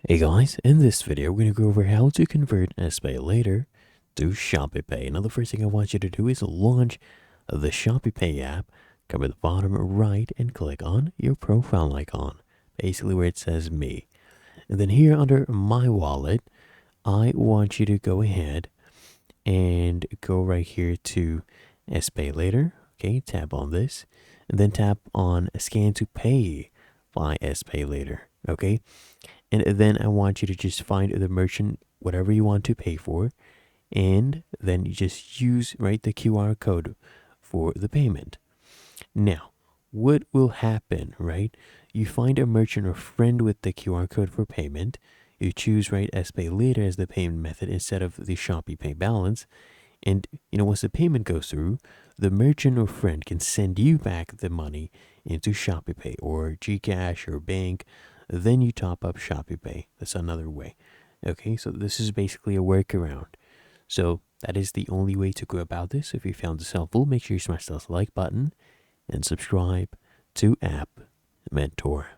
Hey guys, in this video we're going to go over how to convert SPayLater to ShopeePay. Now the first thing I want you to do is launch the ShopeePay app, come to the bottom right and click on your profile icon, basically where it says me. And then here under my wallet, I want you to go ahead and go right here to SPayLater. Okay, tap on this and then tap on scan to pay by SPayLater. Okay. And then I want you to just find the merchant, whatever you want to pay for. And then you just use the QR code for the payment. Now, what will happen, right? You find a merchant or friend with the QR code for payment. You choose SPayLater as the payment method instead of the ShopeePay balance. And once the payment goes through, the merchant or friend can send you back the money into ShopeePay or Gcash or bank. Then you top up ShopeePay. That's another way. Okay, so this is basically a workaround. So that is the only way to go about this. If you found this helpful, make sure you smash that like button and subscribe to App Mentor.